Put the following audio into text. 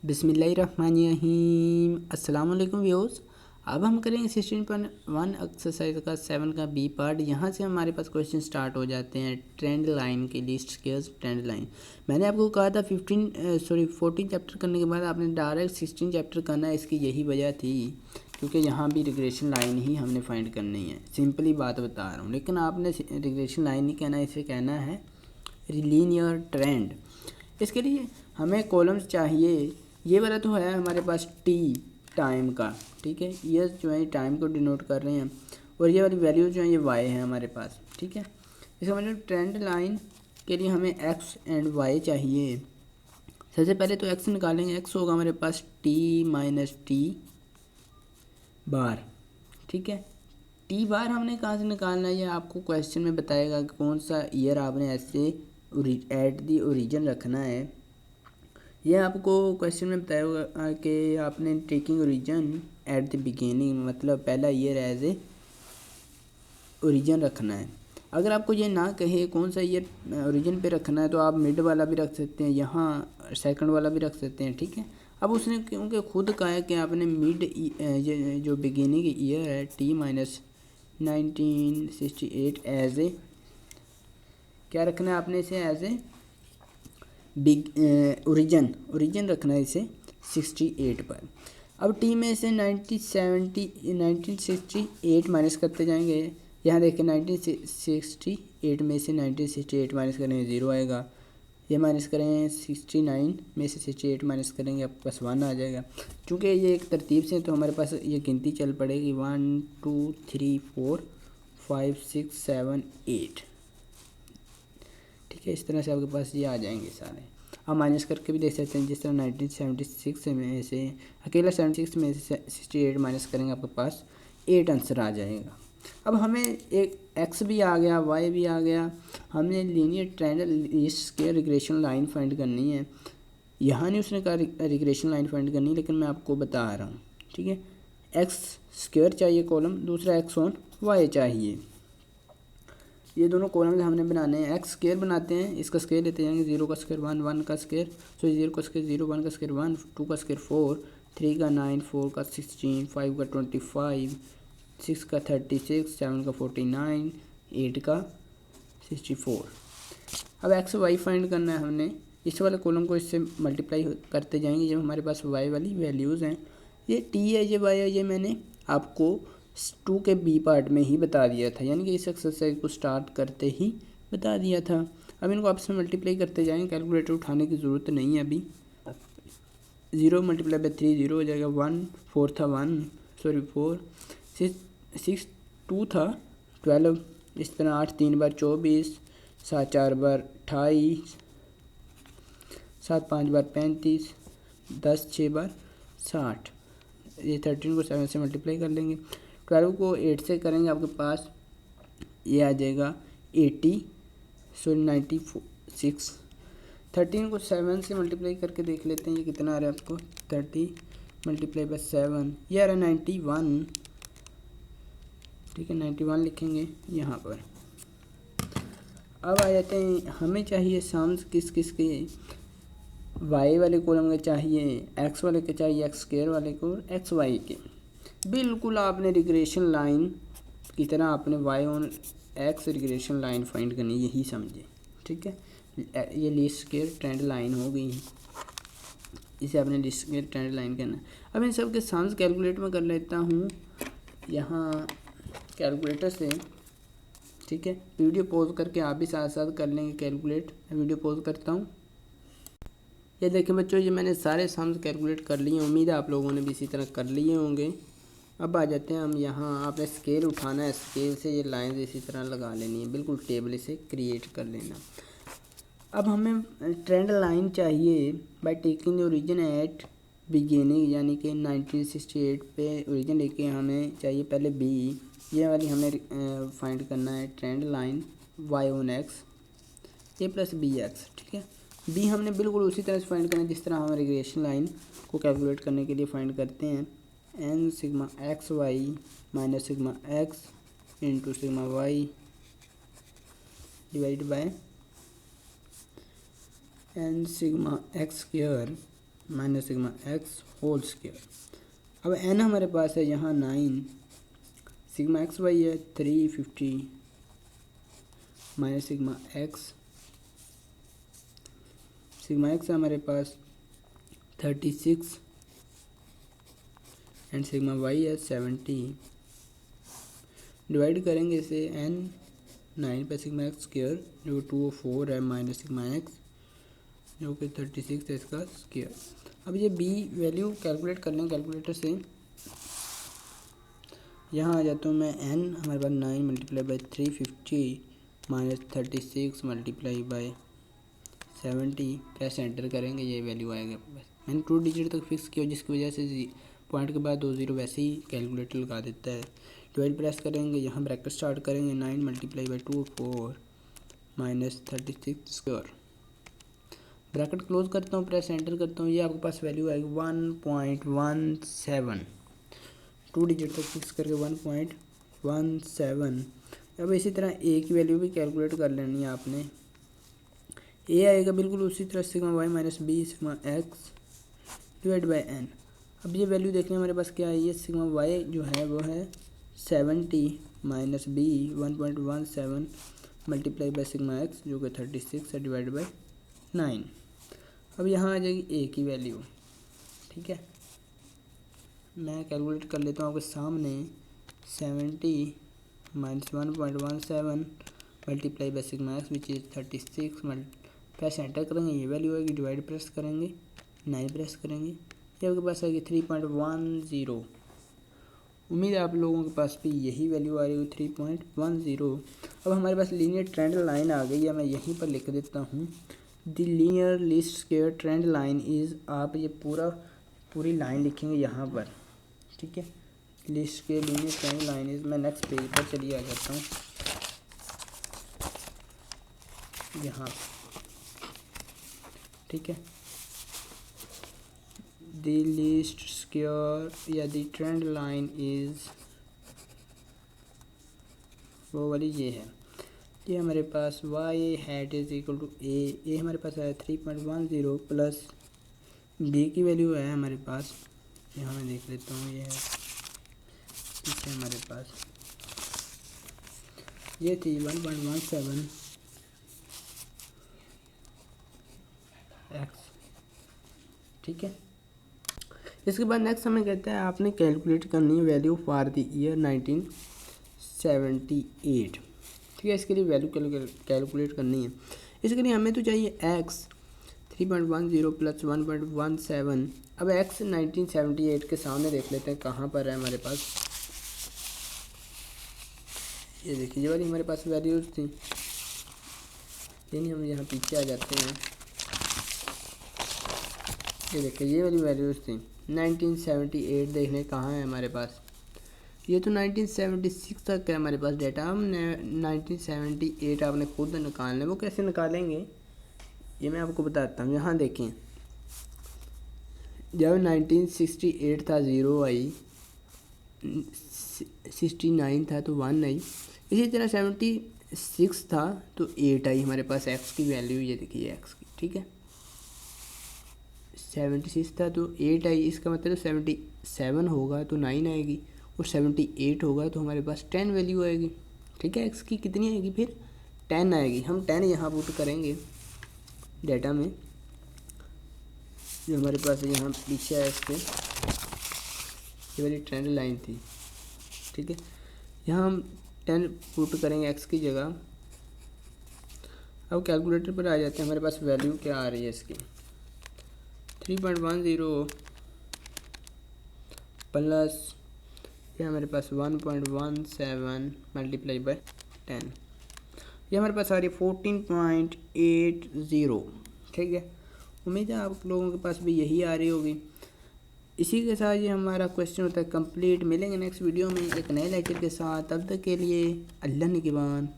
बिस्मिल्लाहिर्रहमानिर्रहीम। अस्सलाम वालेकुम व्यूअर्स। अब हम करेंगे 16.1 एक्सरसाइज का 7 का बी पार्ट। यहाँ से हमारे पास क्वेश्चन स्टार्ट हो जाते हैं ट्रेंड लाइन के लिस्ट स्केयर्स ट्रेंड लाइन। मैंने आपको कहा था 14 चैप्टर करने के बाद आपने डायरेक्ट 16 चैप्टर करना है। इसकी यही वजह थी क्योंकि यहाँ भी रिग्रेशन लाइन ही हमने फाइंड करनी है। सिंपली बात बता रहा हूँ, लेकिन आपने रिग्रेशन लाइन नहीं कहना, इसे कहना है लीनियर ट्रेंड। इसके लिए हमें कॉलम्स चाहिए। ये वाला तो है हमारे पास टी टाइम का, ठीक है, ये जो है टाइम को डिनोट कर रहे हैं, और ये वाली वैल्यू जो है ये वाई है हमारे पास, ठीक है। इसका मतलब ट्रेंड लाइन के लिए हमें एक्स एंड वाई चाहिए। सबसे पहले तो एक्स निकालेंगे। एक्स होगा हमारे पास टी माइनस टी बार, ठीक है। टी बार हमने कहाँ से निकालना है, ये आपको क्वेश्चन में बताएगा कि कौन सा ईयर आपने ऐसे एट दी ओरिजिन रखना है। यह आपको क्वेश्चन में बताया कि आपने taking origin at the beginning, मतलब पहला ईयर एज ए ओरिजिन रखना है। अगर आपको ये ना कहे कौन सा ईयर ओरिजिन पे रखना है तो आप मिड वाला भी रख सकते हैं, यहाँ सेकंड वाला भी रख सकते हैं, ठीक है। अब उसने क्योंकि खुद कहा है कि आपने मिड जो बिगिनिंग ईयर है टी माइनस 1968 एज ए क्या रखना है आपने इसे एज ए बिग ओरिजिन रखना है इसे 68 पर। अब टी में से 1968 माइनस करते जाएंगे। यहाँ देखिए 1968 में से 1968 माइनस करेंगे 0 आएगा। ये माइनस करेंगे 69 में से 68 माइनस करेंगे आपके पास 1 आ जाएगा। चूँकि ये एक तरतीब से तो हमारे पास ये गिनती चल पड़ेगी 1 2 3 4 5 6 7 8, ठीक है। इस तरह से आपके पास ये आ जाएंगे सारे। आप माइनस करके भी देख सकते हैं, जिस तरह 1976 में से अकेला 76 में से 68 माइनस करेंगे आपके पास 8 आंसर आ जाएगा। अब हमें एक एक्स भी आ गया, वाई भी आ गया, हमने लीनियर ट्रेंड लिस्ट के रिग्रेशन लाइन फाइंड करनी है। यहाँ नहीं उसने कहा रिग्रेशन लाइन फाइंड करनी, लेकिन मैं आपको बता रहा हूँ, ठीक है। एक्स स्क्वायर चाहिए कॉलम, दूसरा एक्स ऑन वाई चाहिए। ये दोनों कॉलम हमने बनाने हैं। एक्स स्क्वायर बनाते हैं, इसका स्क्वायर लेते जाएंगे, 0 का स्क्वायर 1, 1 का स्क्वायर 0 का स्क्वायर 0, 1 का स्क्वायर 1, 2 का स्क्वायर 4, 3 का 9, 4 का 16, 5 का 25, 6 का 36, 7 का 49, 8 का 64। अब एक्स वाई फाइंड करना है हमने। इस वाले कॉलम को इससे मल्टीप्लाई करते जाएंगे जब हमारे पास वाई वाली वैल्यूज़ हैं। ये टी है, ये वाई है, ये मैंने आपको 2 के बी पार्ट में ही बता दिया था, यानी कि इस एक्सरसाइज को स्टार्ट करते ही बता दिया था। अब इनको आपस में मल्टीप्लाई करते जाएंगे, कैलकुलेटर उठाने की ज़रूरत नहीं है अभी। 0 मल्टीप्लाई बाई 3 0 हो जाएगा। 1 4 था 1 सॉरी 4 6 2 था 12, इस तरह 8 3 बार 24, 7 4 बार 28, 7 5 बार 35, 10 6 बार 60। ये 13 को 7 से मल्टीप्लाई कर लेंगे। 12 को 8 से करेंगे, आपके पास ये आ जाएगा 96। 13 को 7 से मल्टीप्लाई करके देख लेते हैं ये कितना आ रहा है आपको। 30 मल्टीप्लाई बाय 7 ये आ रहा है 91, ठीक है। 91 लिखेंगे यहाँ पर। अब आ जाते हैं, हमें चाहिए सम्स किस किस के। वाई वाले कॉलम के चाहिए, एक्स वाले के चाहिए, एक्स स्क्वायर वाले को, एक्स वाई के। बिल्कुल आपने रिग्रेशन लाइन की तरह आपने Y on X regression line find करनी, यही समझे, ठीक है। ये लीस्ट स्क्वायर ट्रेंड लाइन हो गई है, इसे आपने लीस्ट स्क्वायर ट्रेंड लाइन करना है। अब इन सब के सम्स कैलकुलेट में कर लेता हूँ यहाँ कैलकुलेटर से, ठीक है। वीडियो पॉज करके आप भी साथ साथ कर लेंगे कैलकुलेट। मैं वीडियो पॉज करता हूँ। ये देखें बच्चों, ये मैंने सारे सम्स कैलकुलेट कर लिए, उम्मीद है आप लोगों ने भी इसी तरह कर लिए होंगे। अब आ जाते हैं हम यहाँ, आपने स्केल उठाना है, स्केल से ये लाइंस इसी तरह लगा लेनी है, बिल्कुल टेबल इसे क्रिएट कर लेना। अब हमें ट्रेंड लाइन चाहिए by taking origin at beginning, यानी कि 1968 पे ओरिजिन लेके हमें चाहिए पहले बी। ये वाली हमें फाइंड करना है trend line Y on X A plus B X, ठीक है। बी हमने बिल्कुल उसी तरह से फाइंड करना है जिस तरह हम रिग्रेशन लाइन को कैलकुलेट करने के लिए फाइंड करते हैं। N sigma X Y minus sigma X into sigma Y divide by N sigma X square minus sigma X whole square. अब एन हमारे पास है यहाँ 9, सिग्मा एक्स वाई है 350 माइनस सिग्मा एक्स है हमारे पास 36 एंड सिग्मा वाई है 70। Divide करेंगे इसे एन 9 पे सिग्मा एक्स स्क्वायर जो 204 है माइनस सिग्मा एक्स जो कि 36 है इसका स्क्वायर। अब ये बी वैल्यू कैलकुलेट कर लें कैलकुलेटर से। यहाँ आ जाता हूँ मैं एन हमारे पास 9 multiply by 350 minus 36 multiply by 70 press enter करेंगे, ये वैल्यू आएगा। बस मैंने 2 डिजिट तक फिक्स किया जिसकी वजह से पॉइंट के बाद 2 0 वैसे ही कैलकुलेटर लगा देता है। डिवाइड प्रेस करेंगे, यहाँ ब्रैकेट स्टार्ट करेंगे 9 multiply by 24 minus 36 square. Bracket close करता हूँ, प्रेस एंटर करता हूँ, ये आपके पास वैल्यू आएगी 1.17। 2 डिजिट तक फिक्स करके 1.17। अब इसी तरह ए की वैल्यू भी कैलकुलेट कर लेनी है आपने। ए आएगा बिल्कुल उसी तरह sigma Y minus B sigma X divide by N. अब ये वैल्यू देखने हमारे पास क्या है, ये सिग्मा वाई जो है वो है 70 minus B 1.17 multiply by sigma X जो कि 36 है डिवाइड बाई 9। अब यहाँ आ जाएगी ए की वैल्यू। ठीक है, मैं कैलकुलेट कर लेता हूँ आपके सामने 70 minus 1.17 multiply by sigma x which is 36 press enter करेंगे, ये वैल्यू आएगी। डिवाइड प्रेस करेंगे 9 प्रेस करेंगे, ये आपके पास आएगी 3.10। उम्मीद है आप लोगों के पास भी यही वैल्यू आ रही होगी 3.10। अब हमारे पास लीनियर ट्रेंड लाइन आ गई है, मैं यहीं पर लिख देता हूँ the linear least square trend line is. आप ये पूरी लाइन लिखेंगे यहाँ पर। ठीक है, लिस्ट के लीनियर ट्रेंड लाइन इज़। मैं नेक्स्ट पेज पर चलिए आ जाता हूँ यहाँ। ठीक है, द लीस्ट स्क्वायर या द ट्रेंड लाइन इज़ वो वाली ये है। ये हमारे पास y hat is equal to a हमारे पास है 3.10 प्लस बी की वैल्यू है हमारे पास, यहाँ मैं देख लेता हूँ, ये है पीछे हमारे पास ये थी 1.17 एक्स। ठीक है, इसके बाद नेक्स्ट हमें कहता है आपने कैलकुलेट करनी है वैल्यू फॉर द ईयर 1978। ठीक है, इसके लिए वैल्यू कैलकुलेट करनी है। इसके लिए हमें तो चाहिए एक्स 3.10 प्लस 1.17। अब एक्स 1978 के सामने देख लेते हैं कहाँ पर है हमारे पास। ये देखिए ये वाली हमारे पास वैल्यूज़ थी, यानी हम यहाँ पीछे आ जाते हैं। ये देखिए ये वाली वैल्यूज़ थी 1978। देखने कहाँ है हमारे पास, ये तो 1976 तक है हमारे पास डेटा। हम 1978 आपने खुद निकालना है, वो कैसे निकालेंगे ये मैं आपको बताता हूँ। यहाँ देखें, जब 1968 था 0 आई, 69 था तो 1 आई, इसी तरह 76 था तो 8 आई हमारे पास एक्स की वैल्यू। ये देखिए एक्स की। ठीक है, 76 था तो 8 आई, इसका मतलब 77 होगा तो 9 आएगी और 78 होगा तो हमारे पास 10 वैल्यू आएगी। ठीक है, एक्स की कितनी आएगी फिर 10 आएगी। हम 10 यहाँ पुट करेंगे डेटा में जो हमारे पास यहाँ पीछे है इसके, ये वाली ट्रेंड लाइन थी। ठीक है, यहाँ हम 10 पुट करेंगे एक्स की जगह। अब कैलकुलेटर पर आ जाते हैं, हमारे पास वैल्यू क्या आ रही है इसकी 3.10 प्लस ये हमारे पास 1.17 मल्टीप्लाई बाय 10, ये हमारे पास आ रही है 14.80। ठीक है, उम्मीद है आप लोगों के पास भी यही आ रही होगी। इसी के साथ ये हमारा क्वेश्चन होता है कंप्लीट। मिलेंगे नेक्स्ट वीडियो में एक नए लेक्चर के साथ, तब तक के लिए अल्लाह निगहबान।